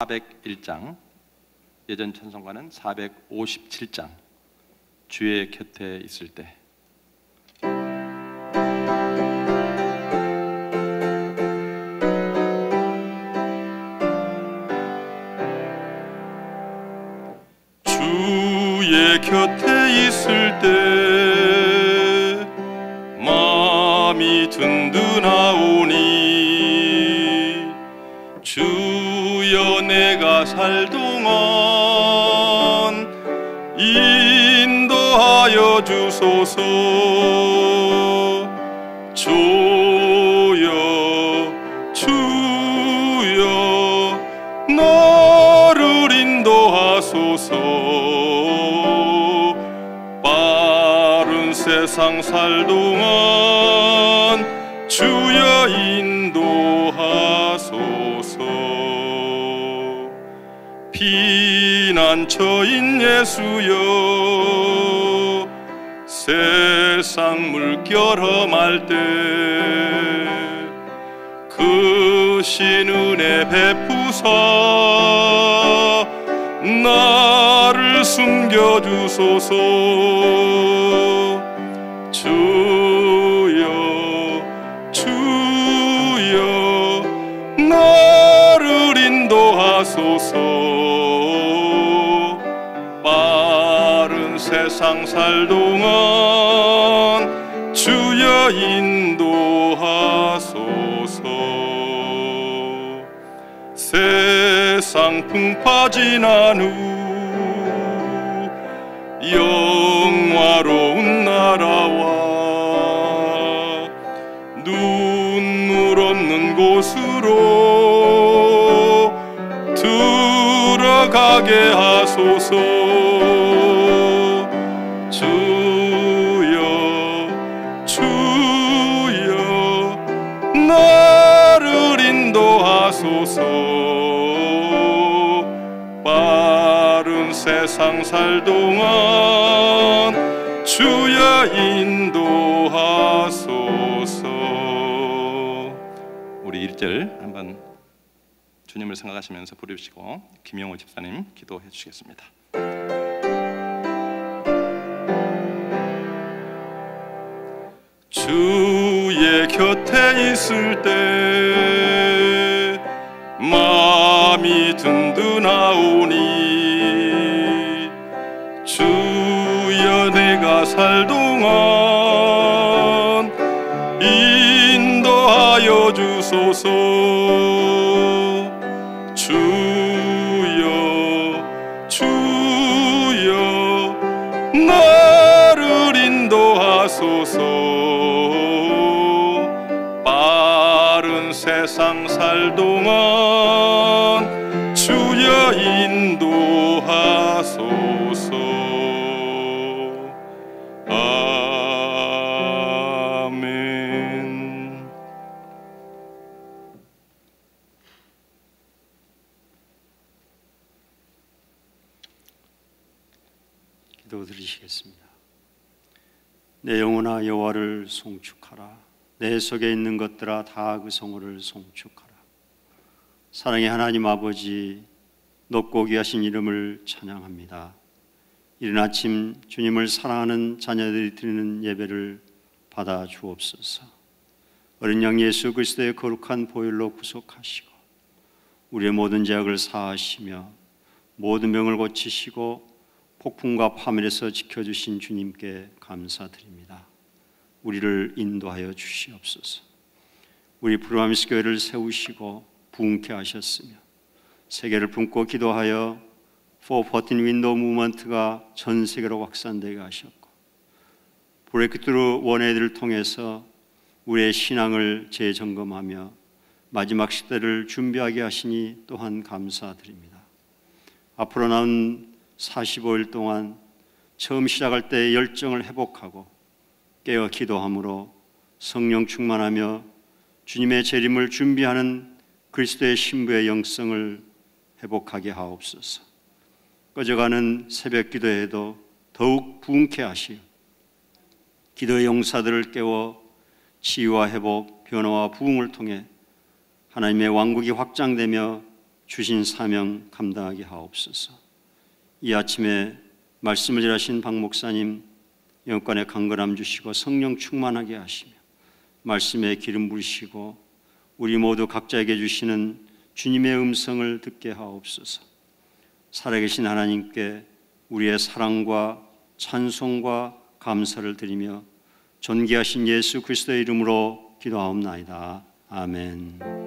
401장, 예전 찬송가는 457장, 주의 곁에 있을 때. 주의 곁에 있을 때 마음이 든든하오니, 주여 내가 살 동안 인도하여 주소서. 주여 주여 나를 인도하소서. 빠른 세상 살 동안 주여 인도하소서. 피난처인 예수여, 세상 물결 험할 때 크신 은혜 베푸사 나를 숨겨주소서. 주여 주여 나를 인도하소서. 빠른 세상 살 동안 주여 인도하소서. 세상 풍파 지난 후 영화로운 나라와 눈물 없는 곳으로 들어가게 하소서. 주여 주여 나를 인도하소서. 빠른 세상 살 동안 주여 인도하소서. 우리 1절 한번 주님을 생각하시면서 부르시고 김영호 집사님 기도해 주시겠습니다. 주의 곁에 있을 때 마음이 든든하오니, 주여 내가 살 동안 인도하여 주소서. 주여 주여 나를 인도하소서. 빠른 세상 살 동안 주여 인도하소서. 아멘. 기도 드리시겠습니다. 내 영혼아 여호와를 송축하라. 내 속에 있는 것들아 다 그 성호를 송축하라. 사랑의 하나님 아버지, 높고 귀하신 이름을 찬양합니다. 이른 아침 주님을 사랑하는 자녀들이 드리는 예배를 받아 주옵소서. 어린 양 예수 그리스도의 거룩한 보혈로 구속하시고 우리의 모든 죄악을 사하시며 모든 병을 고치시고 폭풍과 파멸에서 지켜주신 주님께 감사드립니다. 우리를 인도하여 주시옵소서. 우리 브루아미스 교회를 세우시고 부흥케 하셨으며 세계를 품고 기도하여 For 14 윈도우 무브먼트가 전 세계로 확산되게 하셨고, 브레이크트루 원회들을 통해서 우리의 신앙을 재점검하며 마지막 시대를 준비하게 하시니 또한 감사드립니다. 앞으로 남은 45일 동안 처음 시작할 때의 열정을 회복하고 깨어 기도함으로 성령 충만하며 주님의 재림을 준비하는 그리스도의 신부의 영성을 회복하게 하옵소서. 꺼져가는 새벽 기도에도 더욱 부흥케 하시어 기도의 용사들을 깨워 치유와 회복, 변화와 부흥을 통해 하나님의 왕국이 확장되며 주신 사명 감당하게 하옵소서. 이 아침에 말씀을 전하신 박 목사님 영권에 강건함 주시고 성령 충만하게 하시며 말씀에 기름 부으시고 우리 모두 각자에게 주시는 주님의 음성을 듣게 하옵소서. 살아계신 하나님께 우리의 사랑과 찬송과 감사를 드리며 존귀하신 예수 그리스도의 이름으로 기도하옵나이다. 아멘.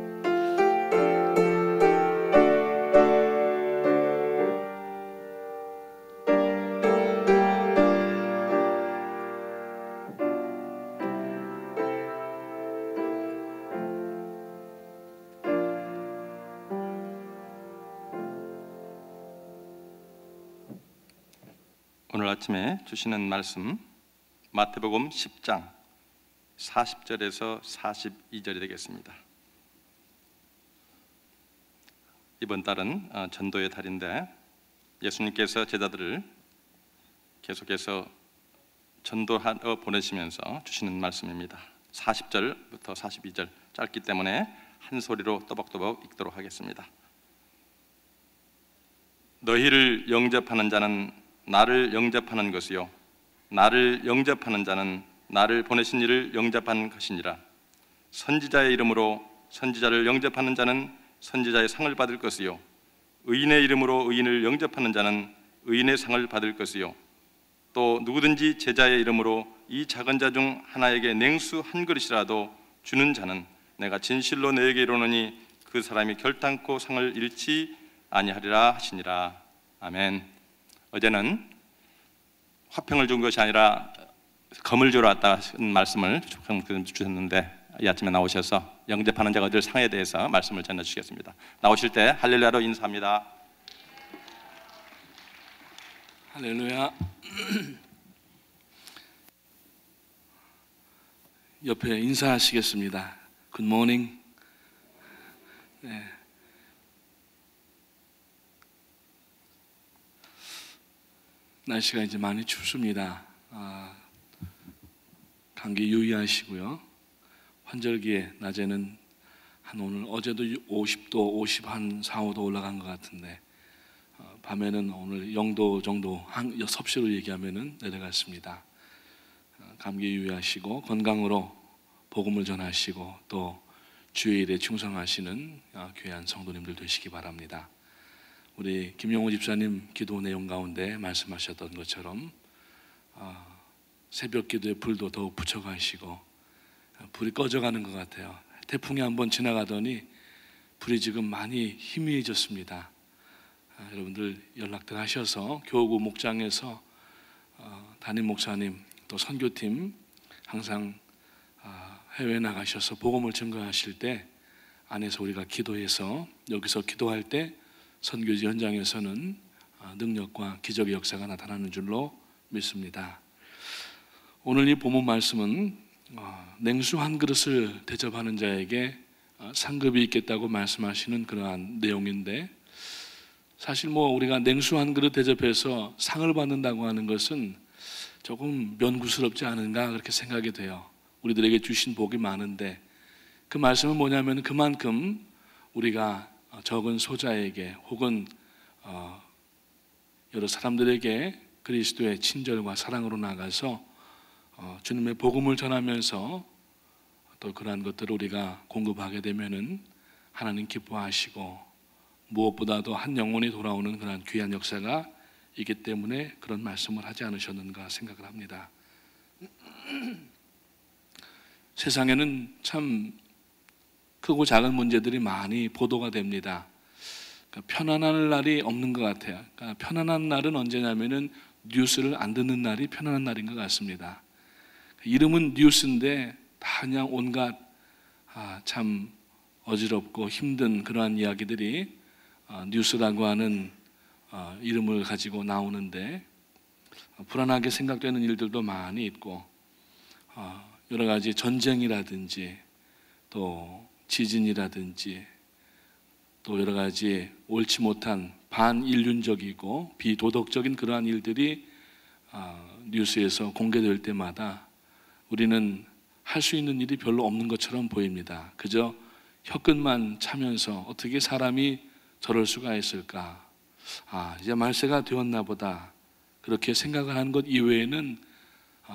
오늘 아침에 주시는 말씀 마태복음 10장 40절에서 42절이 되겠습니다. 이번 달은 전도의 달인데 예수님께서 제자들을 계속해서 전도하러 보내시면서 주시는 말씀입니다. 40절부터 42절 짧기 때문에 한 소리로 또박또박 읽도록 하겠습니다. 너희를 영접하는 자는 나를 영접하는 것이요 나를 영접하는 자는 나를 보내신 이를 영접한 것이니라. 선지자의 이름으로 선지자를 영접하는 자는 선지자의 상을 받을 것이요 의인의 이름으로 의인을 영접하는 자는 의인의 상을 받을 것이요 또 누구든지 제자의 이름으로 이 작은 자 중 하나에게 냉수 한 그릇이라도 주는 자는 내가 진실로 너에게 이르노니 그 사람이 결단코 상을 잃지 아니하리라 하시니라. 아멘. 어제는 화평을 준 것이 아니라 검을 주러 왔다 하는 말씀을 주셨는데 이 아침에 나오셔서 영접하는 자가 얻을 상에 대해서 말씀을 전해주시겠습니다. 나오실 때 할렐루야로 인사합니다. 할렐루야. 옆에 인사하시겠습니다. 굿모닝. 네. 날씨가 이제 많이 춥습니다. 감기 유의하시고요. 환절기에 낮에는 한 오늘 어제도 50도, 50한 4, 5도 올라간 것 같은데 밤에는 오늘 0도 정도 섭씨로 얘기하면은 내려갔습니다. 감기 유의하시고 건강으로 복음을 전하시고 또 주의 일에 충성하시는 귀한 성도님들 되시기 바랍니다. 우리 김용호 집사님 기도 내용 가운데 말씀하셨던 것처럼 새벽 기도에 불도 더욱 붙여가시고 불이 꺼져가는 것 같아요. 태풍이 한번 지나가더니 불이 지금 많이 희미해졌습니다. 여러분들 연락들 하셔서 교구 목장에서 담임 목사님 또 선교팀 항상 해외에 나가셔서 복음을 증거하실 때 안에서 우리가 기도해서 여기서 기도할 때 선교지 현장에서는 능력과 기적의 역사가 나타나는 줄로 믿습니다. 오늘 이 본문 말씀은 냉수 한 그릇을 대접하는 자에게 상급이 있겠다고 말씀하시는 그러한 내용인데 사실 우리가 냉수 한 그릇 대접해서 상을 받는다고 하는 것은 조금 면구스럽지 않은가 그렇게 생각이 돼요. 우리들에게 주신 복이 많은데 그 말씀은 뭐냐면 그만큼 우리가 적은 소자에게 혹은 여러 사람들에게 그리스도의 친절과 사랑으로 나가서 주님의 복음을 전하면서 또 그러한 것들을 우리가 공급하게 되면은 하나님 기뻐하시고 무엇보다도 한 영혼이 돌아오는 그런 귀한 역사가 있기 때문에 그런 말씀을 하지 않으셨는가 생각을 합니다. 세상에는 참 크고 작은 문제들이 많이 보도가 됩니다. 그러니까 편안한 날이 없는 것 같아요. 그러니까 편안한 날은 언제냐면은 뉴스를 안 듣는 날이 편안한 날인 것 같습니다. 이름은 뉴스인데 다 그냥 온갖 참 어지럽고 힘든 그러한 이야기들이 뉴스라고 하는 이름을 가지고 나오는데 불안하게 생각되는 일들도 많이 있고 여러 가지 전쟁이라든지 또 지진이라든지 또 여러 가지 옳지 못한 반인륜적이고 비도덕적인 그러한 일들이 뉴스에서 공개될 때마다 우리는 할 수 있는 일이 별로 없는 것처럼 보입니다. 그저 혀끝만 차면서 어떻게 사람이 저럴 수가 있을까? 이제 말세가 되었나 보다. 그렇게 생각을 하는 것 이외에는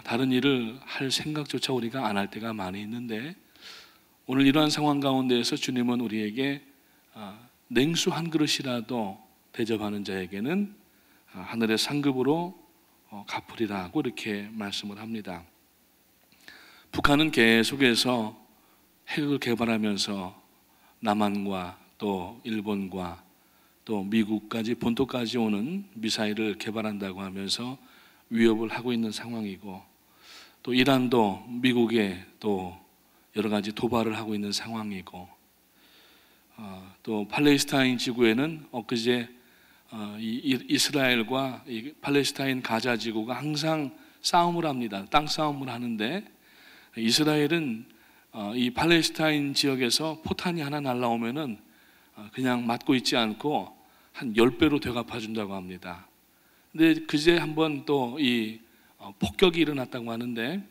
다른 일을 할 생각조차 우리가 안 할 때가 많이 있는데, 오늘 이러한 상황 가운데에서 주님은 우리에게 냉수 한 그릇이라도 대접하는 자에게는 하늘의 상급으로 갚으리라고 이렇게 말씀을 합니다. 북한은 계속해서 핵을 개발하면서 남한과 또 일본과 또 미국까지 본토까지 오는 미사일을 개발한다고 하면서 위협을 하고 있는 상황이고, 또 이란도 미국에 또 여러 가지 도발을 하고 있는 상황이고, 또 팔레스타인 지구에는 엊그제 이스라엘과 이 팔레스타인 가자 지구가 항상 싸움을 합니다. 땅 싸움을 하는데, 이스라엘은 이 팔레스타인 지역에서 포탄이 하나 날라오면은 그냥 맞고 있지 않고 한 10배로 되갚아준다고 합니다. 근데 그제 한번 또 이 폭격이 일어났다고 하는데,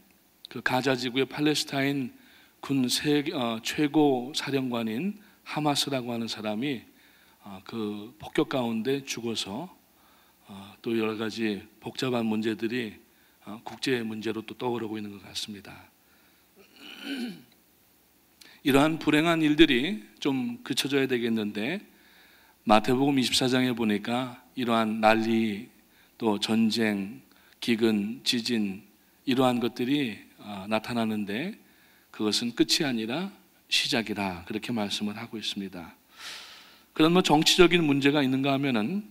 그 가자 지구의 팔레스타인 군 최고 사령관인 하마스라고 하는 사람이 그 폭격 가운데 죽어서 또 여러 가지 복잡한 문제들이 국제 문제로 또 떠오르고 있는 것 같습니다. 이러한 불행한 일들이 좀 그쳐져야 되겠는데, 마태복음 24장에 보니까 이러한 난리, 또 전쟁, 기근, 지진, 이러한 것들이 나타나는데, 그것은 끝이 아니라 시작이라 그렇게 말씀을 하고 있습니다. 그런 정치적인 문제가 있는가 하면은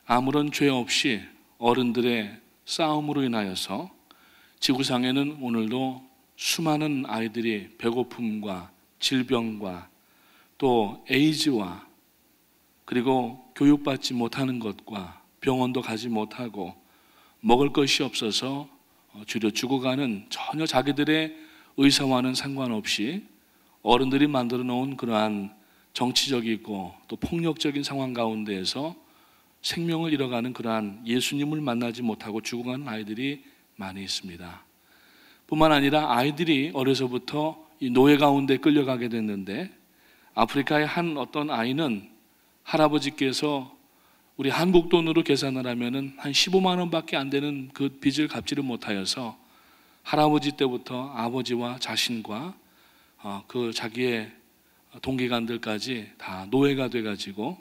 아무런 죄 없이 어른들의 싸움으로 인하여서 지구상에는 오늘도 수많은 아이들이 배고픔과 질병과 또 에이즈와 그리고 교육받지 못하는 것과 병원도 가지 못하고 먹을 것이 없어서 주려 죽어가는, 전혀 자기들의 의사와는 상관없이 어른들이 만들어 놓은 그러한 정치적이고 또 폭력적인 상황 가운데에서 생명을 잃어가는 그러한 예수님을 만나지 못하고 죽어가는 아이들이 많이 있습니다. 뿐만 아니라 아이들이 어려서부터 이 노예 가운데 끌려가게 됐는데, 아프리카의 한 어떤 아이는 할아버지께서 우리 한국 돈으로 계산을 하면은 한 15만 원밖에 안 되는 그 빚을 갚지를 못하여서 할아버지 때부터 아버지와 자신과 그 자기의 동기간들까지 다 노예가 돼가지고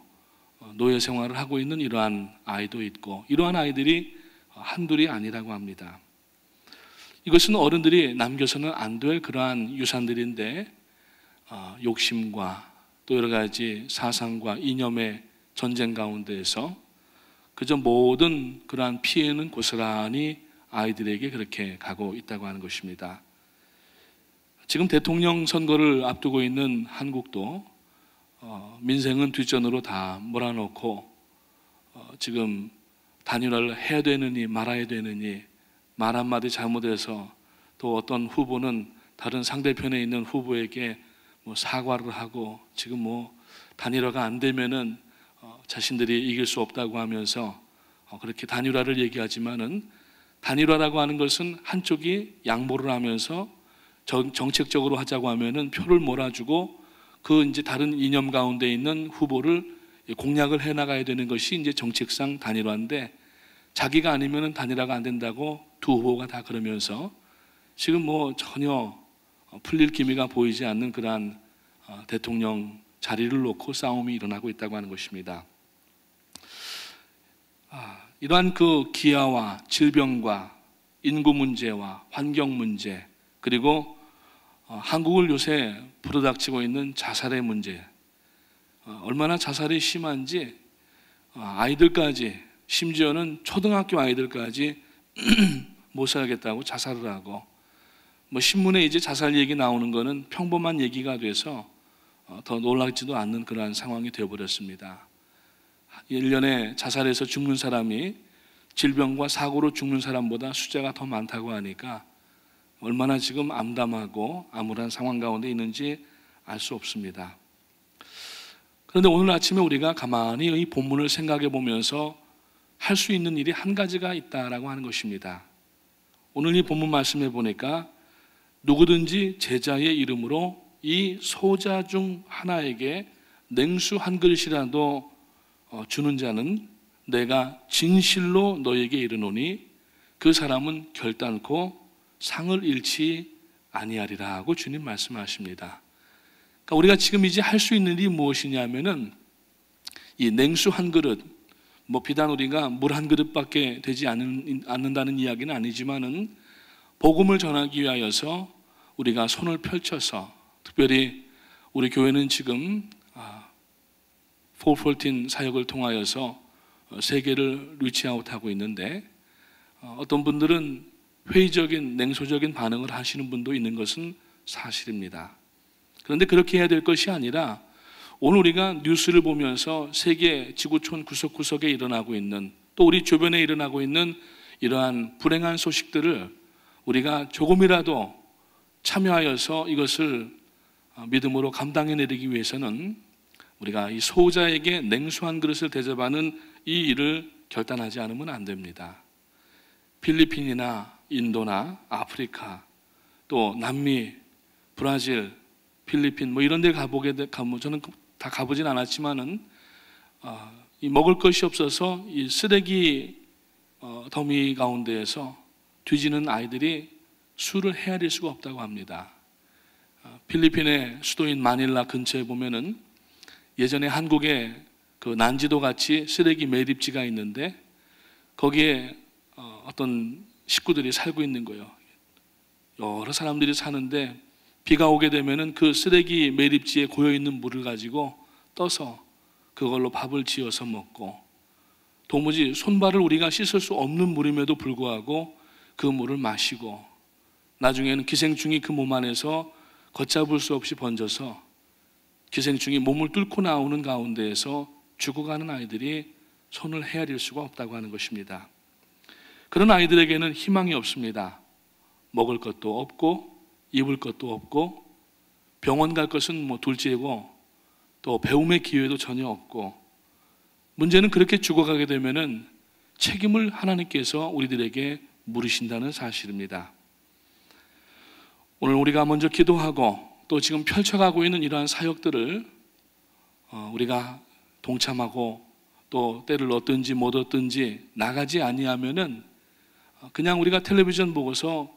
노예 생활을 하고 있는 이러한 아이도 있고, 이러한 아이들이 한둘이 아니라고 합니다. 이것은 어른들이 남겨서는 안 될 그러한 유산들인데, 욕심과 또 여러 가지 사상과 이념의 전쟁 가운데에서 그저 모든 그러한 피해는 고스란히 아이들에게 그렇게 가고 있다고 하는 것입니다. 지금 대통령 선거를 앞두고 있는 한국도 민생은 뒷전으로 다 몰아놓고 지금 단일화를 해야 되느니 말아야 되느니, 말 한마디 잘못해서 또 어떤 후보는 다른 상대편에 있는 후보에게 사과를 하고, 지금 단일화가 안 되면은 자신들이 이길 수 없다고 하면서 그렇게 단일화를 얘기하지만은, 단일화라고 하는 것은 한쪽이 양보를 하면서 정책적으로 하자고 하면은 표를 몰아주고 그 이제 다른 이념 가운데 있는 후보를 공략을 해 나가야 되는 것이 이제 정책상 단일화인데, 자기가 아니면은 단일화가 안 된다고 두 후보가 다 그러면서 지금 전혀 풀릴 기미가 보이지 않는 그러한 대통령 자리를 놓고 싸움이 일어나고 있다고 하는 것입니다. 이러한 그 기아와 질병과 인구 문제와 환경 문제, 그리고 한국을 요새 불어닥치고 있는 자살의 문제, 얼마나 자살이 심한지 아이들까지, 심지어는 초등학교 아이들까지 못 살겠다고 자살을 하고, 신문에 이제 자살 얘기 나오는 거는 평범한 얘기가 돼서 더 놀랍지도 않는 그러한 상황이 되어버렸습니다. 1년에 자살해서 죽는 사람이 질병과 사고로 죽는 사람보다 숫자가 더 많다고 하니까 얼마나 지금 암담하고 암울한 상황 가운데 있는지 알 수 없습니다. 그런데 오늘 아침에 우리가 가만히 이 본문을 생각해 보면서 할 수 있는 일이 한 가지가 있다라고 하는 것입니다. 오늘 이 본문 말씀해 보니까 누구든지 제자의 이름으로 이 소자 중 하나에게 냉수 한 그릇이라도 주는 자는 내가 진실로 너에게 이르노니 그 사람은 결단코 상을 잃지 아니하리라 하고 주님 말씀하십니다. 그러니까 우리가 지금 이제 할 수 있는 일이 무엇이냐면은 이 냉수 한 그릇, 비단 우리가 물 한 그릇밖에 되지 않는다는 이야기는 아니지만은 복음을 전하기 위하여서 우리가 손을 펼쳐서, 특별히 우리 교회는 지금 414 사역을 통하여서 세계를 리치아웃하고 있는데, 어떤 분들은 회의적인 냉소적인 반응을 하시는 분도 있는 것은 사실입니다. 그런데 그렇게 해야 될 것이 아니라 오늘 우리가 뉴스를 보면서 세계 지구촌 구석구석에 일어나고 있는, 또 우리 주변에 일어나고 있는 이러한 불행한 소식들을 우리가 조금이라도 참여하여서 이것을 믿음으로 감당해 내리기 위해서는 우리가 이 소자에게 냉수 한 그릇을 대접하는 이 일을 결단하지 않으면 안 됩니다. 필리핀이나 인도나 아프리카, 또 남미, 브라질, 필리핀 이런 데 가면 저는 다 가보진 않았지만은 이 먹을 것이 없어서 이 쓰레기 더미 가운데에서 뒤지는 아이들이 수를 헤아릴 수가 없다고 합니다. 필리핀의 수도인 마닐라 근처에 보면은 예전에 한국에 그 난지도 같이 쓰레기 매립지가 있는데 거기에 어떤 식구들이 살고 있는 거예요. 여러 사람들이 사는데 비가 오게 되면은 그 쓰레기 매립지에 고여 있는 물을 가지고 떠서 그걸로 밥을 지어서 먹고, 도무지 손발을 우리가 씻을 수 없는 물임에도 불구하고 그 물을 마시고, 나중에는 기생충이 그 몸 안에서 걷잡을 수 없이 번져서 기생충이 몸을 뚫고 나오는 가운데에서 죽어가는 아이들이 손을 헤아릴 수가 없다고 하는 것입니다. 그런 아이들에게는 희망이 없습니다. 먹을 것도 없고 입을 것도 없고 병원 갈 것은 둘째고 또 배움의 기회도 전혀 없고, 문제는 그렇게 죽어가게 되면은 책임을 하나님께서 우리들에게 물으신다는 사실입니다. 오늘 우리가 먼저 기도하고 또 지금 펼쳐가고 있는 이러한 사역들을 우리가 동참하고 또 때를 얻든지 못 얻든지 나가지 아니하면은 그냥 우리가 텔레비전 보고서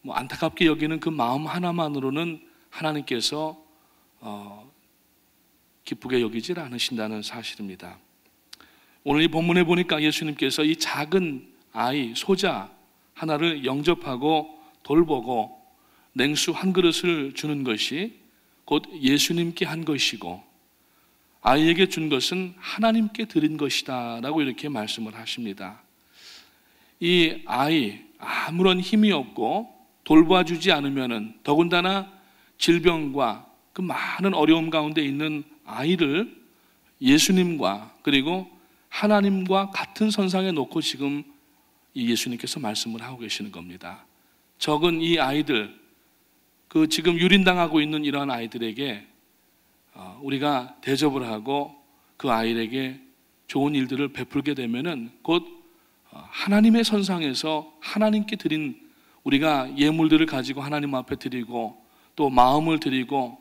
안타깝게 여기는 그 마음 하나만으로는 하나님께서 기쁘게 여기질 않으신다는 사실입니다. 오늘 이 본문에 보니까 예수님께서 이 작은 아이, 소자 하나를 영접하고 돌보고 냉수 한 그릇을 주는 것이 곧 예수님께 한 것이고, 아이에게 준 것은 하나님께 드린 것이다 라고 이렇게 말씀을 하십니다. 이 아이, 아무런 힘이 없고 돌봐주지 않으면은, 더군다나 질병과 그 많은 어려움 가운데 있는 아이를 예수님과 그리고 하나님과 같은 선상에 놓고 지금 이 예수님께서 말씀을 하고 계시는 겁니다. 적은 이 아이들, 그 지금 유린당하고 있는 이러한 아이들에게 우리가 대접을 하고 그 아이에게 좋은 일들을 베풀게 되면은 곧 하나님의 선상에서 하나님께 드린, 우리가 예물들을 가지고 하나님 앞에 드리고 또 마음을 드리고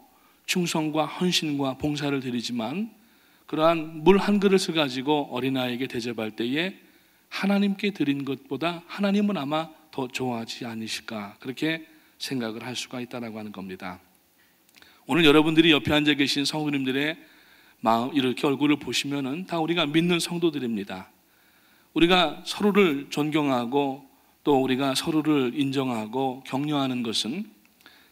충성과 헌신과 봉사를 드리지만, 그러한 물 한 그릇을 가지고 어린아이에게 대접할 때에 하나님께 드린 것보다 하나님은 아마 더 좋아하지 않으실까, 그렇게 생각을 할 수가 있다고 하는 겁니다. 오늘 여러분들이 옆에 앉아 계신 성도님들의 마음, 이렇게 얼굴을 보시면은 다 우리가 믿는 성도들입니다. 우리가 서로를 존경하고 또 우리가 서로를 인정하고 격려하는 것은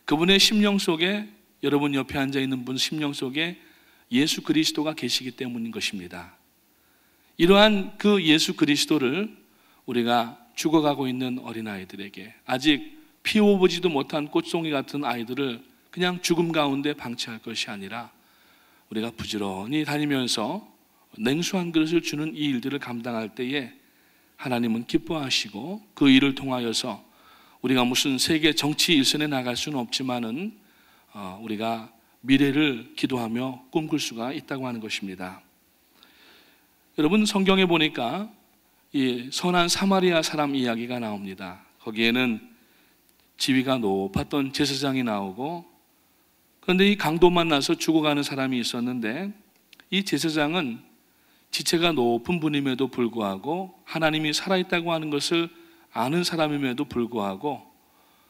그분의 심령 속에, 여러분 옆에 앉아 있는 분 심령 속에 예수 그리스도가 계시기 때문인 것입니다. 이러한 그 예수 그리스도를 우리가 죽어가고 있는 어린아이들에게, 아직 피워보지도 못한 꽃송이 같은 아이들을 그냥 죽음 가운데 방치할 것이 아니라 우리가 부지런히 다니면서 냉수 한 그릇을 주는 이 일들을 감당할 때에 하나님은 기뻐하시고, 그 일을 통하여서 우리가 무슨 세계 정치 일선에 나갈 수는 없지만은 우리가 미래를 기도하며 꿈꿀 수가 있다고 하는 것입니다. 여러분, 성경에 보니까 이 선한 사마리아 사람 이야기가 나옵니다. 거기에는 지위가 높았던 제사장이 나오고, 그런데 이 강도 만나서 죽어가는 사람이 있었는데 이 제사장은 지체가 높은 분임에도 불구하고 하나님이 살아있다고 하는 것을 아는 사람임에도 불구하고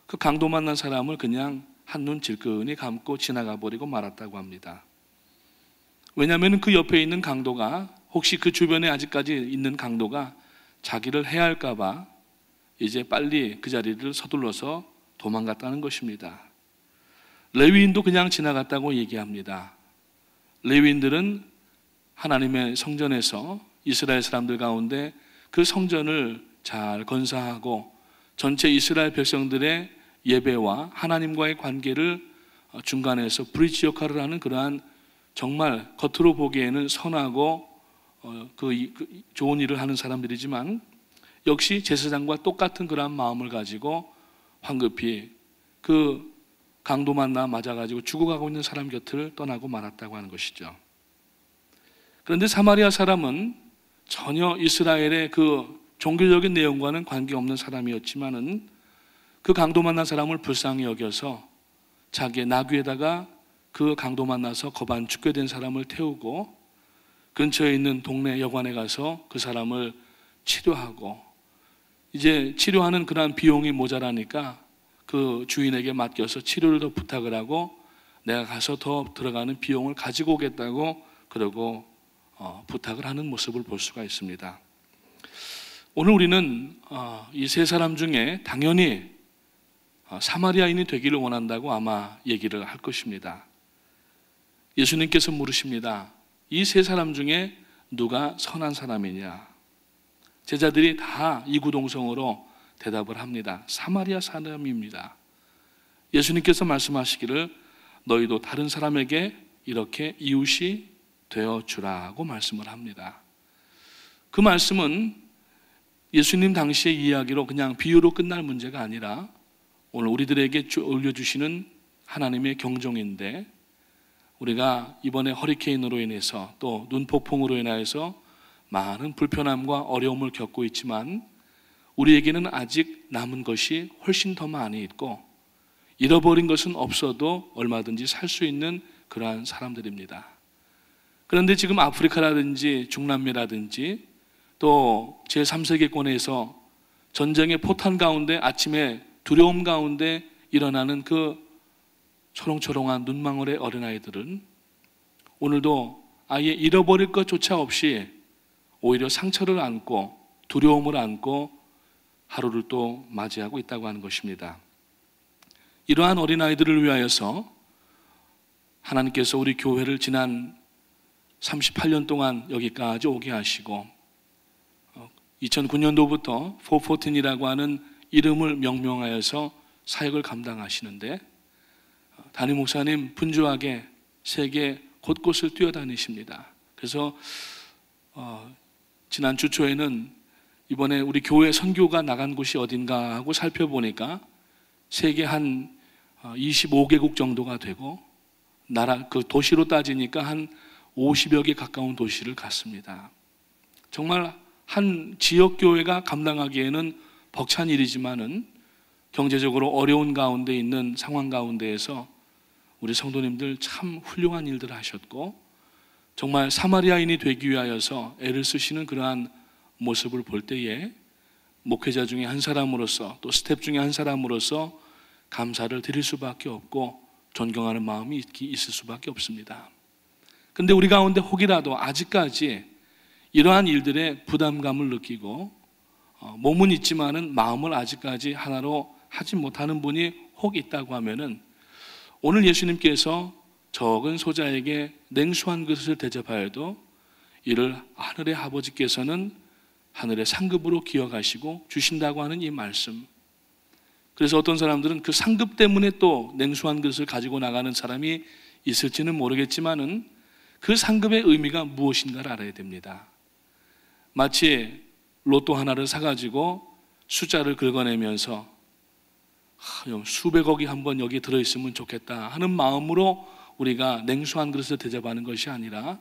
그 강도 만난 사람을 그냥 한눈 질끈히 감고 지나가 버리고 말았다고 합니다. 왜냐하면 그 옆에 있는 강도가, 혹시 그 주변에 아직까지 있는 강도가 자기를 해할까 봐 이제 빨리 그 자리를 서둘러서 도망갔다는 것입니다. 레위인도 그냥 지나갔다고 얘기합니다. 레위인들은 하나님의 성전에서 이스라엘 사람들 가운데 그 성전을 잘 건사하고 전체 이스라엘 백성들의 예배와 하나님과의 관계를 중간에서 브리지 역할을 하는 그러한 정말 겉으로 보기에는 선하고 좋은 일을 하는 사람들이지만 역시 제사장과 똑같은 그러한 마음을 가지고 황급히 그 강도 만나 맞아가지고 죽어가고 있는 사람 곁을 떠나고 말았다고 하는 것이죠. 그런데 사마리아 사람은 전혀 이스라엘의 그 종교적인 내용과는 관계없는 사람이었지만은 그 강도 만난 사람을 불쌍히 여겨서 자기의 나귀에다가 그 강도 만나서 거반 죽게 된 사람을 태우고 근처에 있는 동네 여관에 가서 그 사람을 치료하고, 이제 치료하는 그러한 비용이 모자라니까 그 주인에게 맡겨서 치료를 더 부탁을 하고 내가 가서 더 들어가는 비용을 가지고 오겠다고 그러고 부탁을 하는 모습을 볼 수가 있습니다. 오늘 우리는 이 세 사람 중에 당연히 사마리아인이 되기를 원한다고 아마 얘기를 할 것입니다. 예수님께서 물으십니다. 이 세 사람 중에 누가 선한 사람이냐? 제자들이 다 이구동성으로 대답을 합니다. 사마리아 사람입니다. 예수님께서 말씀하시기를 너희도 다른 사람에게 이렇게 이웃이 되어주라고 말씀을 합니다. 그 말씀은 예수님 당시의 이야기로 그냥 비유로 끝날 문제가 아니라 오늘 우리들에게 올려주시는 하나님의 경종인데, 우리가 이번에 허리케인으로 인해서 또 눈폭풍으로 인하여서 많은 불편함과 어려움을 겪고 있지만 우리에게는 아직 남은 것이 훨씬 더 많이 있고 잃어버린 것은 없어도 얼마든지 살 수 있는 그러한 사람들입니다. 그런데 지금 아프리카라든지 중남미라든지 또 제3세계권에서 전쟁의 포탄 가운데 아침에 두려움 가운데 일어나는 그 초롱초롱한 눈망울의 어린아이들은 오늘도 아예 잃어버릴 것조차 없이 오히려 상처를 안고 두려움을 안고 하루를 또 맞이하고 있다고 하는 것입니다. 이러한 어린아이들을 위하여서 하나님께서 우리 교회를 지난 38년 동안 여기까지 오게 하시고 2009년도부터 414이라고 하는 이름을 명명하여서 사역을 감당하시는데 담임 목사님 분주하게 세계 곳곳을 뛰어다니십니다. 그래서 지난 주 초에는 이번에 우리 교회 선교가 나간 곳이 어딘가 하고 살펴보니까 세계 한 25개국 정도가 되고 나라 그 도시로 따지니까 한 50여 개 가까운 도시를 갔습니다. 정말 한 지역 교회가 감당하기에는 벅찬 일이지만은 경제적으로 어려운 가운데 있는 상황 가운데에서 우리 성도님들 참 훌륭한 일들을 하셨고 정말 사마리아인이 되기 위하여서 애를 쓰시는 그러한 모습을 볼 때에 목회자 중에 한 사람으로서 또 스텝 중에 한 사람으로서 감사를 드릴 수밖에 없고 존경하는 마음이 있을 수밖에 없습니다. 근데 우리 가운데 혹이라도 아직까지 이러한 일들에 부담감을 느끼고 몸은 있지만은 마음을 아직까지 하나로 하지 못하는 분이 혹 있다고 하면은 오늘 예수님께서 적은 소자에게 냉수한 그릇을 대접하여도 이를 하늘의 아버지께서는 하늘의 상급으로 기억하시고 주신다고 하는 이 말씀. 그래서 어떤 사람들은 그 상급 때문에 또 냉수한 그릇을 가지고 나가는 사람이 있을지는 모르겠지만은 그 상급의 의미가 무엇인가를 알아야 됩니다. 마치 로또 하나를 사가지고 숫자를 긁어내면서 수백억이 한번 여기 들어있으면 좋겠다 하는 마음으로 우리가 냉수한 그릇을 대접하는 것이 아니라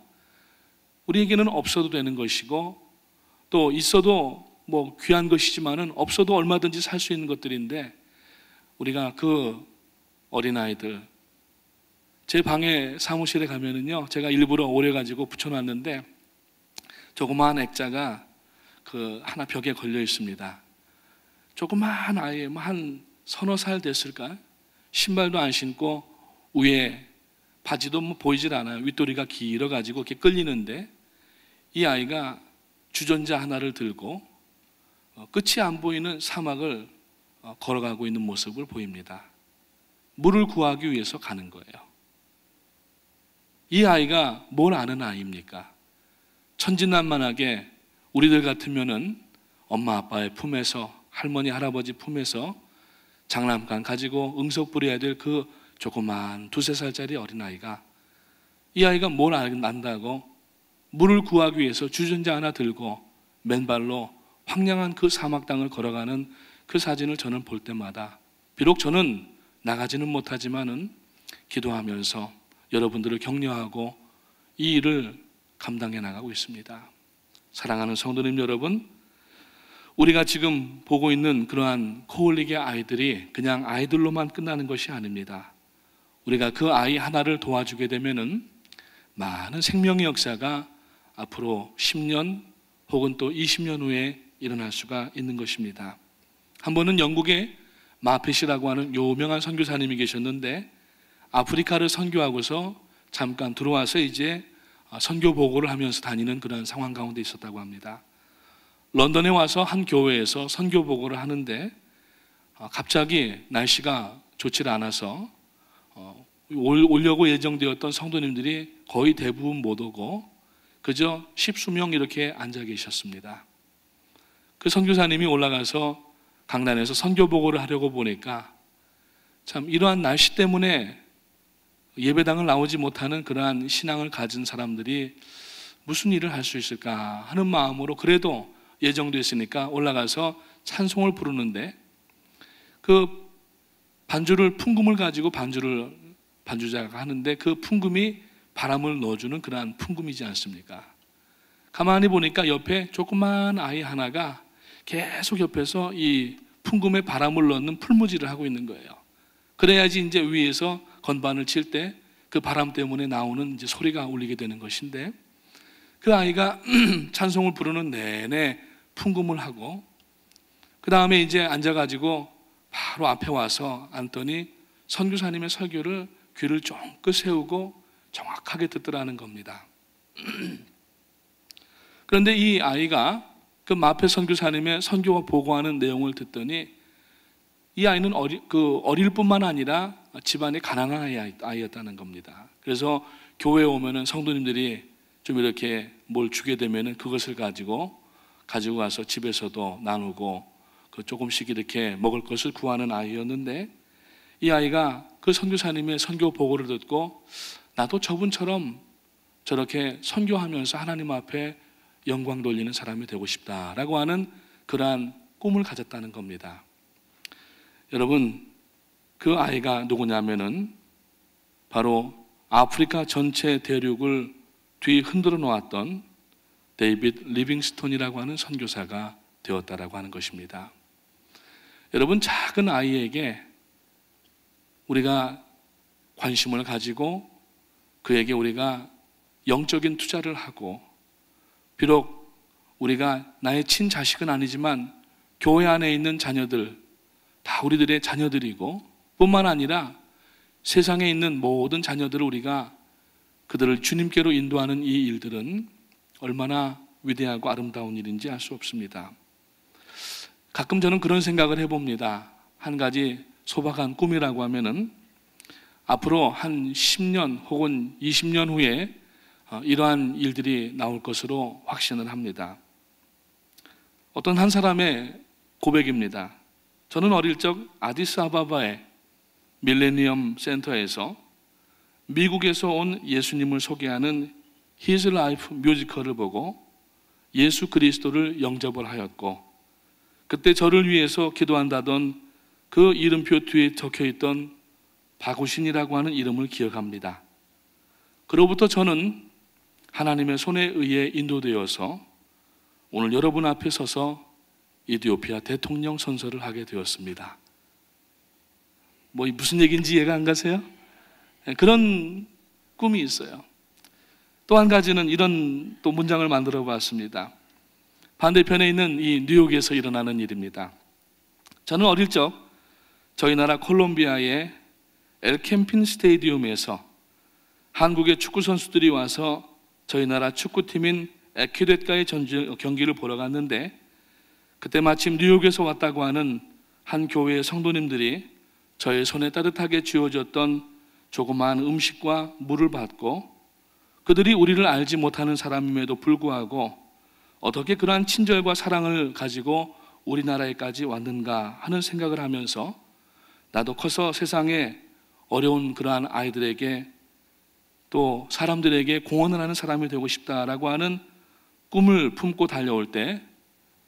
우리에게는 없어도 되는 것이고 또 있어도 뭐 귀한 것이지만은 없어도 얼마든지 살 수 있는 것들인데 우리가 그 어린아이들 제 방에 사무실에 가면은요, 제가 일부러 오려가지고 붙여놨는데 조그마한 액자가 그 하나 벽에 걸려 있습니다. 조그마한 아이, 한 서너 살 됐을까? 신발도 안 신고 위에 바지도 보이질 않아요. 윗도리가 길어가지고 이렇게 끌리는데 이 아이가 주전자 하나를 들고 끝이 안 보이는 사막을 걸어가고 있는 모습을 보입니다. 물을 구하기 위해서 가는 거예요. 이 아이가 뭘 아는 아이입니까? 천진난만하게 우리들 같으면은 엄마 아빠의 품에서, 할머니 할아버지 품에서 장난감 가지고 응석 부려야 될 그 조그만 2-3살짜리 어린아이가, 이 아이가 뭘 안다고 물을 구하기 위해서 주전자 하나 들고 맨발로 황량한 그 사막 땅을 걸어가는 그 사진을 저는 볼 때마다, 비록 저는 나가지는 못하지만은 기도하면서 여러분들을 격려하고 이 일을 감당해 나가고 있습니다. 사랑하는 성도님 여러분, 우리가 지금 보고 있는 그러한 코올릭의 아이들이 그냥 아이들로만 끝나는 것이 아닙니다. 우리가 그 아이 하나를 도와주게 되면은 많은 생명의 역사가 앞으로 10년 혹은 또 20년 후에 일어날 수가 있는 것입니다. 한 번은 영국에 마펫이라고 하는 유명한 선교사님이 계셨는데, 아프리카를 선교하고서 잠깐 들어와서 이제 선교 보고를 하면서 다니는 그런 상황 가운데 있었다고 합니다. 런던에 와서 한 교회에서 선교 보고를 하는데 갑자기 날씨가 좋지 않아서 오려고 예정되었던 성도님들이 거의 대부분 못 오고 그저 10수명 이렇게 앉아 계셨습니다. 그 선교사님이 올라가서 강단에서 선교 보고를 하려고 보니까 참 이러한 날씨 때문에 예배당을 나오지 못하는 그러한 신앙을 가진 사람들이 무슨 일을 할 수 있을까 하는 마음으로 그래도 예정됐으니까 올라가서 찬송을 부르는데, 그 반주를, 풍금을 가지고 반주자가 하는데 그 풍금이 바람을 넣어주는 그러한 풍금이지 않습니까? 가만히 보니까 옆에 조그만 아이 하나가 계속 옆에서 이 풍금에 바람을 넣는 풀무지를 하고 있는 거예요. 그래야지 이제 위에서 건반을 칠 때 그 바람 때문에 나오는 이제 소리가 울리게 되는 것인데, 그 아이가 찬송을 부르는 내내 풍금을 하고 그 다음에 이제 앉아가지고 바로 앞에 와서 앉더니 선교사님의 설교를 귀를 쫑긋 세우고 정확하게 듣더라는 겁니다. 그런데 이 아이가 그 마펫 선교사님의 선교와 보고하는 내용을 듣더니 이 아이는 어릴 뿐만 아니라 집안이 가난한 아이였다는 겁니다. 그래서 교회에 오면은 성도님들이 좀 이렇게 뭘 주게 되면은 그것을 가지고 가서 집에서도 나누고 그 조금씩 이렇게 먹을 것을 구하는 아이였는데, 이 아이가 그 선교사님의 선교 보고를 듣고 나도 저분처럼 저렇게 선교하면서 하나님 앞에 영광 돌리는 사람이 되고 싶다라고 하는 그러한 꿈을 가졌다는 겁니다. 여러분, 그 아이가 누구냐면은 바로 아프리카 전체 대륙을 뒤 흔들어 놓았던 데이빗 리빙스톤이라고 하는 선교사가 되었다라고 하는 것입니다. 여러분, 작은 아이에게 우리가 관심을 가지고 그에게 우리가 영적인 투자를 하고, 비록 우리가 나의 친자식은 아니지만 교회 안에 있는 자녀들 다 우리들의 자녀들이고, 뿐만 아니라 세상에 있는 모든 자녀들을 우리가 그들을 주님께로 인도하는 이 일들은 얼마나 위대하고 아름다운 일인지 알 수 없습니다. 가끔 저는 그런 생각을 해봅니다. 한 가지 소박한 꿈이라고 하면은 앞으로 한 10년 혹은 20년 후에 이러한 일들이 나올 것으로 확신을 합니다. 어떤 한 사람의 고백입니다. 저는 어릴 적 아디스아바바의 밀레니엄 센터에서 미국에서 온 예수님을 소개하는 His Life 뮤지컬을 보고 예수 그리스도를 영접을 하였고, 그때 저를 위해서 기도한다던 그 이름표 뒤에 적혀있던 박우신이라고 하는 이름을 기억합니다. 그로부터 저는 하나님의 손에 의해 인도되어서 오늘 여러분 앞에 서서 이디오피아 대통령 선서를 하게 되었습니다. 무슨 얘기인지 이해가 안 가세요? 그런 꿈이 있어요. 또 한 가지는 이런 또 문장을 만들어 봤습니다. 반대편에 있는 이 뉴욕에서 일어나는 일입니다. 저는 어릴 적 저희 나라 콜롬비아의 엘캠핀 스테디움에서 한국의 축구 선수들이 와서 저희 나라 축구팀인 에퀴댓과의 경기를 보러 갔는데, 그때 마침 뉴욕에서 왔다고 하는 한 교회의 성도님들이 저의 손에 따뜻하게 쥐어줬던 조그마한 음식과 물을 받고, 그들이 우리를 알지 못하는 사람임에도 불구하고 어떻게 그러한 친절과 사랑을 가지고 우리나라에까지 왔는가 하는 생각을 하면서, 나도 커서 세상에 어려운 그러한 아이들에게 또 사람들에게 공헌을 하는 사람이 되고 싶다라고 하는 꿈을 품고 달려올 때,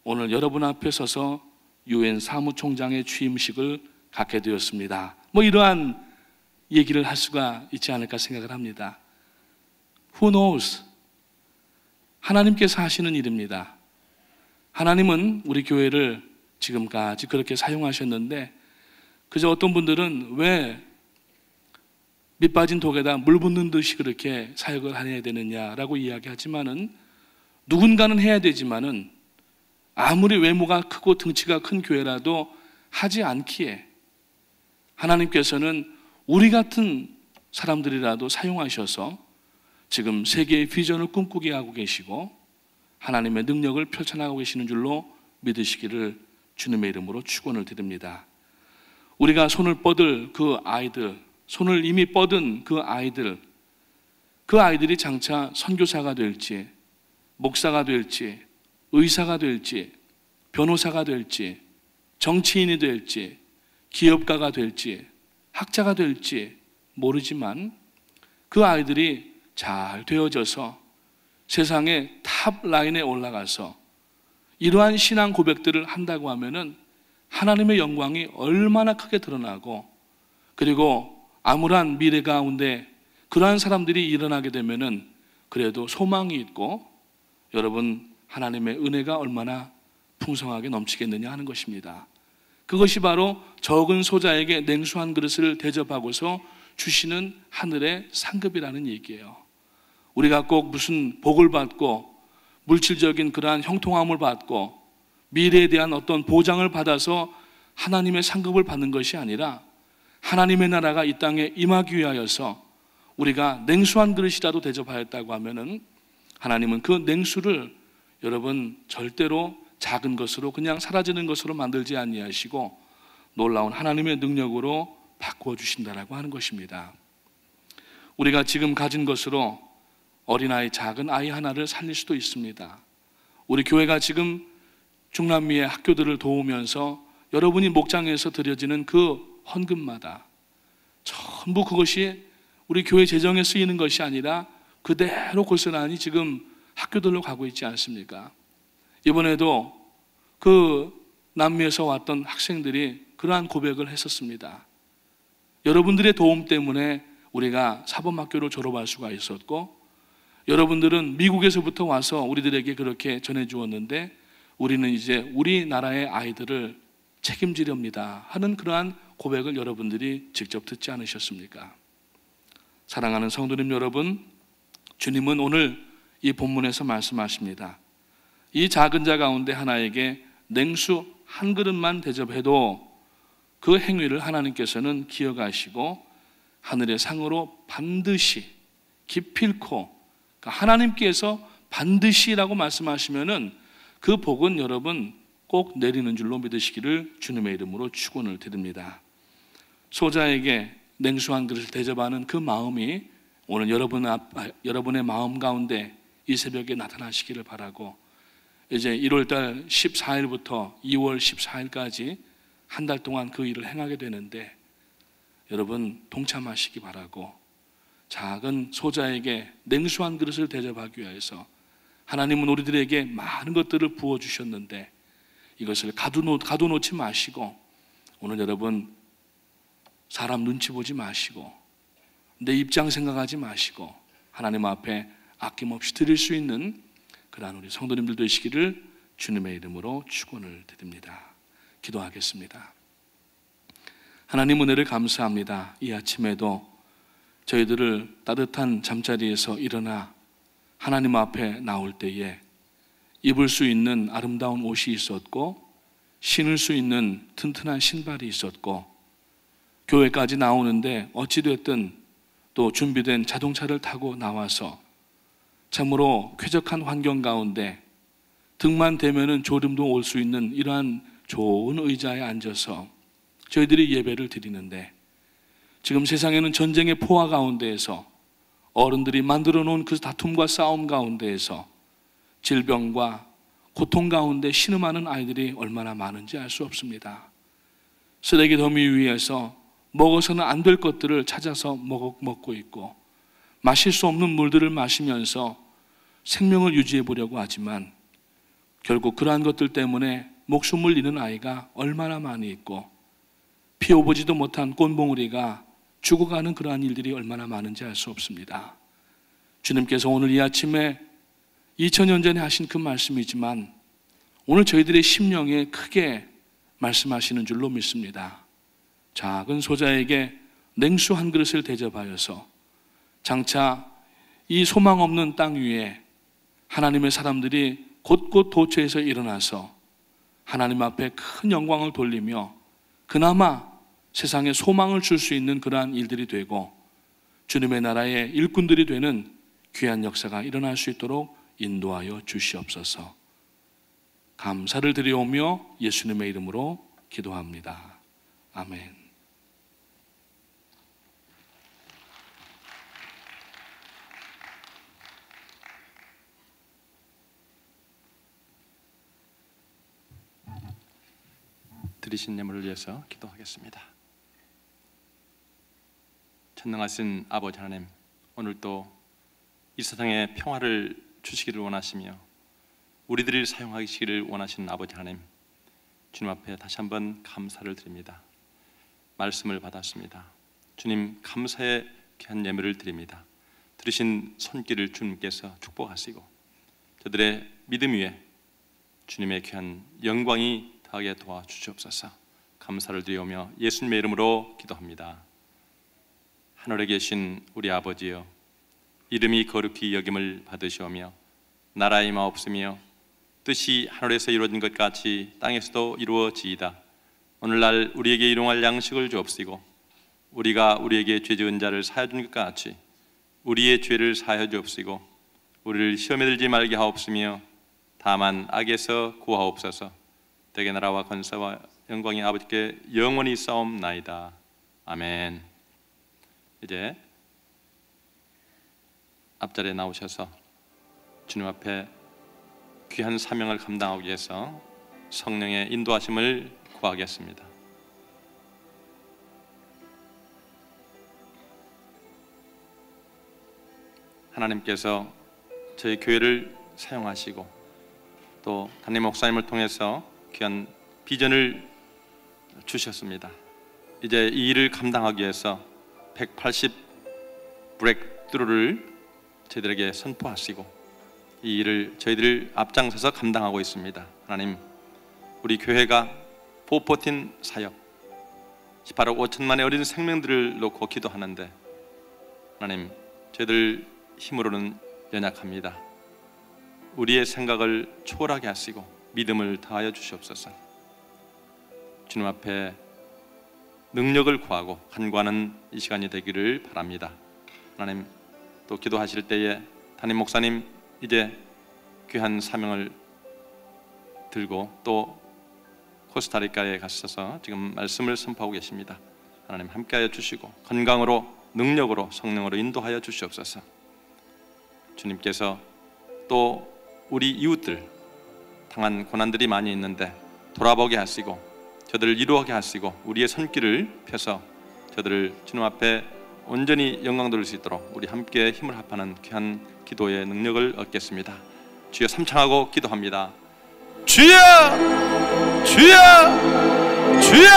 오늘 여러분 앞에 서서 유엔 사무총장의 취임식을 갖게 되었습니다. 이러한 얘기를 할 수가 있지 않을까 생각을 합니다. Who knows? 하나님께서 하시는 일입니다. 하나님은 우리 교회를 지금까지 그렇게 사용하셨는데, 그저 어떤 분들은 왜 밑빠진 독에다 물 붓는 듯이 그렇게 사역을 해야 되느냐라고 이야기하지만은, 누군가는 해야 되지만은 아무리 외모가 크고 등치가 큰 교회라도 하지 않기에 하나님께서는 우리 같은 사람들이라도 사용하셔서 지금 세계의 비전을 꿈꾸게 하고 계시고 하나님의 능력을 펼쳐나가고 계시는 줄로 믿으시기를 주님의 이름으로 축원을 드립니다. 우리가 손을 뻗을 그 아이들, 손을 이미 뻗은 그 아이들이 장차 선교사가 될지, 목사가 될지, 의사가 될지, 변호사가 될지, 정치인이 될지, 기업가가 될지, 학자가 될지 모르지만 그 아이들이 잘 되어져서 세상의 탑 라인에 올라가서 이러한 신앙 고백들을 한다고 하면은 하나님의 영광이 얼마나 크게 드러나고, 그리고 암울한 미래 가운데 그러한 사람들이 일어나게 되면은 그래도 소망이 있고, 여러분 하나님의 은혜가 얼마나 풍성하게 넘치겠느냐 하는 것입니다. 그것이 바로 적은 소자에게 냉수 한 그릇을 대접하고서 주시는 하늘의 상급이라는 얘기예요. 우리가 꼭 무슨 복을 받고 물질적인 그러한 형통함을 받고 미래에 대한 어떤 보장을 받아서 하나님의 상급을 받는 것이 아니라, 하나님의 나라가 이 땅에 임하기 위하여서 우리가 냉수 한 그릇이라도 대접하였다고 하면은 하나님은 그 냉수를 여러분 절대로 작은 것으로 그냥 사라지는 것으로 만들지 아니하시고 놀라운 하나님의 능력으로 바꾸어 주신다라고 하는 것입니다. 우리가 지금 가진 것으로 어린아이, 작은 아이 하나를 살릴 수도 있습니다. 우리 교회가 지금 중남미의 학교들을 도우면서 여러분이 목장에서 드려지는 그 헌금마다 전부 그것이 우리 교회 재정에 쓰이는 것이 아니라 그대로 고스란히 지금 학교들로 가고 있지 않습니까? 이번에도 그 남미에서 왔던 학생들이 그러한 고백을 했었습니다. 여러분들의 도움 때문에 우리가 사범학교를 졸업할 수가 있었고, 여러분들은 미국에서부터 와서 우리들에게 그렇게 전해주었는데 우리는 이제 우리나라의 아이들을 책임지렵니다 하는 그러한 고백을 여러분들이 직접 듣지 않으셨습니까? 사랑하는 성도님 여러분, 주님은 오늘 이 본문에서 말씀하십니다. 이 작은 자 가운데 하나에게 냉수 한 그릇만 대접해도 그 행위를 하나님께서는 기억하시고 하늘의 상으로 반드시 기필코, 그러니까 하나님께서 반드시라고 말씀하시면은 그 복은 여러분 꼭 내리는 줄로 믿으시기를 주님의 이름으로 축원을 드립니다. 소자에게 냉수 한 그릇을 대접하는 그 마음이 오늘 여러분의 마음 가운데 이 새벽에 나타나시기를 바라고, 이제 1월달 14일부터 2월 14일까지 한 달 동안 그 일을 행하게 되는데 여러분 동참하시기 바라고, 작은 소자에게 냉수 한 그릇을 대접하기 위해서 하나님은 우리들에게 많은 것들을 부어주셨는데 이것을 가둬놓지 마시고, 오늘 여러분 사람 눈치 보지 마시고 내 입장 생각하지 마시고 하나님 앞에 아낌없이 드릴 수 있는 그러한 우리 성도님들 되시기를 주님의 이름으로 축원을 드립니다. 기도하겠습니다. 하나님 은혜를 감사합니다. 이 아침에도 저희들을 따뜻한 잠자리에서 일어나 하나님 앞에 나올 때에 입을 수 있는 아름다운 옷이 있었고 신을 수 있는 튼튼한 신발이 있었고 교회까지 나오는데 어찌됐든 또 준비된 자동차를 타고 나와서 참으로 쾌적한 환경 가운데 등만 대면은 졸음도 올 수 있는 이러한 좋은 의자에 앉아서 저희들이 예배를 드리는데 지금 세상에는 전쟁의 포화 가운데에서 어른들이 만들어 놓은 그 다툼과 싸움 가운데에서 질병과 고통 가운데 신음하는 아이들이 얼마나 많은지 알 수 없습니다. 쓰레기 더미 위에서 먹어서는 안 될 것들을 찾아서 먹고 있고 마실 수 없는 물들을 마시면서 생명을 유지해 보려고 하지만 결국 그러한 것들 때문에 목숨을 잃는 아이가 얼마나 많이 있고 피워보지도 못한 꽃봉오리가 죽어가는 그러한 일들이 얼마나 많은지 알 수 없습니다. 주님께서 오늘 이 아침에 2000년 전에 하신 그 말씀이지만 오늘 저희들의 심령에 크게 말씀하시는 줄로 믿습니다. 작은 소자에게 냉수 한 그릇을 대접하여서 장차 이 소망 없는 땅 위에 하나님의 사람들이 곳곳 도처에서 일어나서 하나님 앞에 큰 영광을 돌리며 그나마 세상에 소망을 줄 수 있는 그러한 일들이 되고 주님의 나라의 일꾼들이 되는 귀한 역사가 일어날 수 있도록 인도하여 주시옵소서. 감사를 드리오며 예수님의 이름으로 기도합니다. 아멘. 드리신 예물을 위해서 기도하겠습니다. 전능하신 아버지 하나님, 오늘도 이 세상에 평화를 주시기를 원하시며 우리들을 사용하시기를 원하시는 아버지 하나님, 주님 앞에 다시 한번 감사를 드립니다. 말씀을 받았습니다. 주님, 감사의 귀한 예물을 드립니다. 들으신 손길을 주님께서 축복하시고 저들의 믿음 위에 주님의 귀한 영광이 하게 도와주시옵소서. 감사를 드리오며 예수님의 이름으로 기도합니다. 하늘에 계신 우리 아버지여, 이름이 거룩히 여김을 받으시오며 나라의 마옵소며 뜻이 하늘에서 이루어진 것 같이 땅에서도 이루어지이다. 오늘날 우리에게 일용할 양식을 주옵시고 우리가 우리에게 죄 지은 자를 사하여 준 것 같이 우리의 죄를 사하여 주옵시고 우리를 시험에 들지 말게 하옵시며 다만 악에서 구하옵소서. 대개 나라와 권세와 영광이 아버지께 영원히 싸움나이다. 아멘. 이제 앞자리에 나오셔서 주님 앞에 귀한 사명을 감당하기 위해서 성령의 인도하심을 구하겠습니다. 하나님께서 저희 교회를 사용하시고 또 담임 목사님을 통해서 귀한 비전을 주셨습니다. 이제 이 일을 감당하기 위해서 180 브레이크스루를 저희들에게 선포하시고 이 일을 저희들 앞장서서 감당하고 있습니다. 하나님, 우리 교회가 414 사역 18억 5천만의 어린 생명들을 놓고 기도하는데 하나님, 저희들 힘으로는 연약합니다. 우리의 생각을 초월하게 하시고 믿음을 다하여 주시옵소서. 주님 앞에 능력을 구하고 간구하는 이 시간이 되기를 바랍니다. 하나님, 또 기도하실 때에 담임 목사님 이제 귀한 사명을 들고 또 코스타리카에 가셔서 지금 말씀을 선포하고 계십니다. 하나님 함께하여 주시고 건강으로 능력으로 성령으로 인도하여 주시옵소서. 주님께서 또 우리 이웃들 당한 고난들이 많이 있는데 돌아보게 하시고 저들을 이루게 하시고 우리의 손길을 펴서 저들을 주님 앞에 온전히 영광 돌릴 수 있도록 우리 함께 힘을 합하는 귀한 기도의 능력을 얻겠습니다. 주여 삼창하고 기도합니다. 주여! 주여! 주여!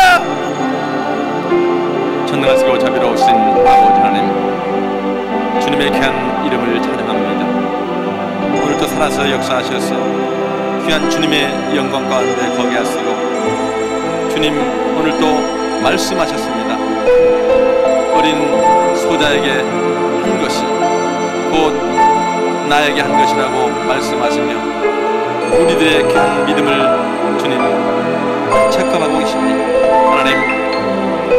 전능하시고 자비로우신 아버지 하나님, 주님의 귀한 이름을 찬양합니다. 오늘도 살아서 역사하셔서 귀한 주님의 영광 가운데 거기 하시고 주님 오늘도 말씀하셨습니다. 어린 선지자에게 한 것이 곧 나에게 한 것이라고 말씀하시며 우리들의 귀한 믿음을 주님 체크하고 계십니다. 하나님,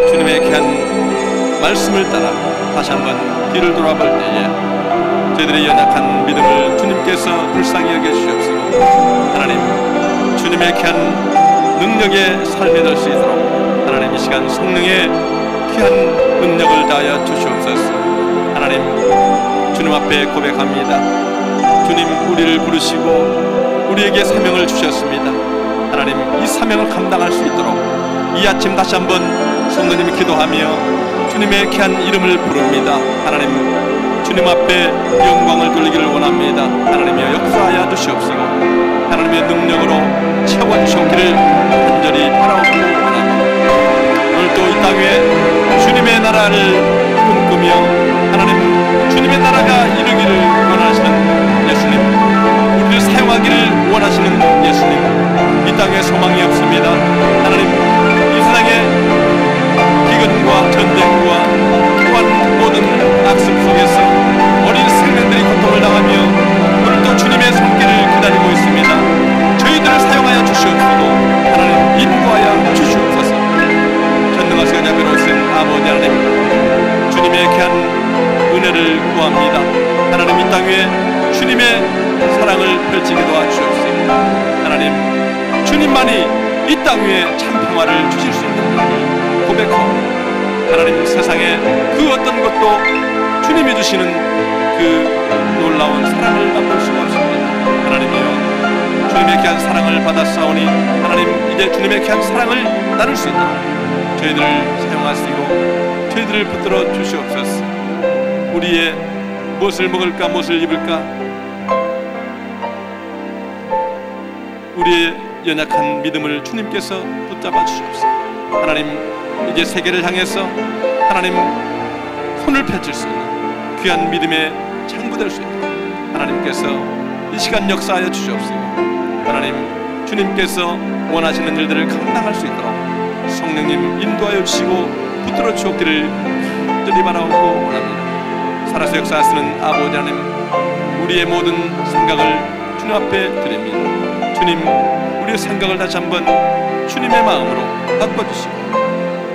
주님의 귀한 말씀을 따라 다시 한번 뒤를 돌아볼 때에 저희들의 연약한 믿음을 주님께서 불쌍히 여겨 주시옵시고 하나님, 주님의 귀한 능력의 삶이 될 수 있도록 하나님 이 시간 성령의 귀한 능력을 다하여 주시옵소서. 하나님, 주님 앞에 고백합니다. 주님, 우리를 부르시고 우리에게 사명을 주셨습니다. 하나님, 이 사명을 감당할 수 있도록 이 아침 다시 한번 성도님이 기도하며 주님의 귀한 이름을 부릅니다. 하나님, 주님 앞에 영광을 돌리기를 원합니다. 하나님이여 역사하여 주시옵시고 하나님의 능력으로 채워주시기를 간절히 바라옵고 원합니다. 오늘도 이 땅에 주님의 나라를 꿈꾸며 하나님, 주님의 나라가 이루기를 원하시는 예수님, 우리를 사용하기를 원하시는 예수님, 이 땅에 소망이 없습니다. 하나님, 이 세상에 기근과 전쟁과 또한 모든 악습 속에서 어린 생명들이 고통을 당하며 오늘도 주님의 손길을 기다리고 있습니다. 저희들을 사용하여 주시옵시고 하나님 인도하여 주시옵소서. 전능하시고 자비로우신 아버지 하나님, 주님의 귀한 은혜를 구합니다. 하나님, 이 땅에 주님의 사랑을 펼치기도 하시옵시고 하나님, 주님만이 이 땅 위에 참 평화를 주실 수 있는 것을 고백하옵니다. 하나님, 세상에 그 어떤 것도 주님이 주시는 그 놀라운 사랑을 맛볼 수가 없습니다. 하나님이여, 주님의 귀한 사랑을 받았사오니 하나님, 이제 주님의 귀한 사랑을 나눌 수 있도록 저희들을 사용하시고 저희들을 붙들어 주시옵소서. 우리의 무엇을 먹을까 무엇을 입을까, 우리의 연약한 믿음을 주님께서 붙잡아 주시옵소서. 하나님, 이제 세계를 향해서 하나님 손을 펼칠 수 있는 귀한 믿음의 창부될 수 있도록 하나님께서 이 시간 역사하여 주시옵시고 하나님, 주님께서 원하시는 일들을 감당할 수 있도록 성령님 인도하여 주시고 붙들어 주옵기를 간절히 바라옵고 원합니다. 살아서 역사하시는 아버지 하나님, 우리의 모든 생각을 주님 앞에 드립니다. 주님, 우리의 생각을 다시 한번 주님의 마음으로 바꿔주시고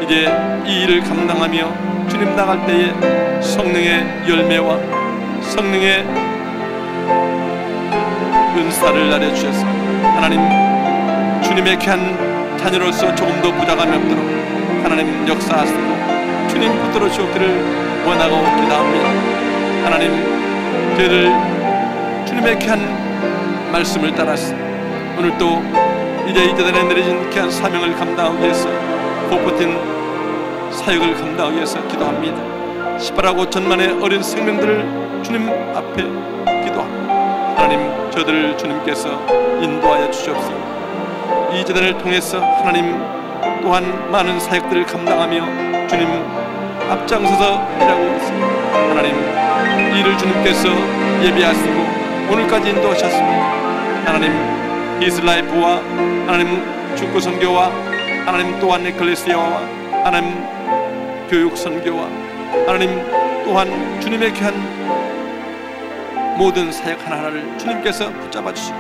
이제 이 일을 감당하며 주님 나갈 때에 성령의 열매와 성령의 은사를 내려주셔서 하나님, 주님의 귀한 자녀로서 조금 더 부족함이 없도록 하나님 역사하시고 주님 붙들어 주옵기를 원하고 기도합니다. 하나님, 저희들 주님의 귀한 말씀을 따라서 오늘도 이제 이 대단에 내려진 귀한 사명을 감당하기 위해서 풋풋한 사역을 감당하기 위해서 기도합니다. 18억 5천만의 어린 생명들을 주님 앞에 기도합니다. 하나님, 저들을 주님께서 인도하여 주시옵시고 이 재단을 통해서 하나님 또한 많은 사역들을 감당하며 주님 앞장서서 일하고 있습니다. 하나님, 이 일을 주님께서 예비하시고 오늘까지 인도하셨습니다. 하나님, 히스라이프와 하나님 중고 선교와 하나님 또한 에클레시아와 하나님 교육 선교와 하나님 또한 주님의 귀한 모든 사역 하나하나를 주님께서 붙잡아 주시고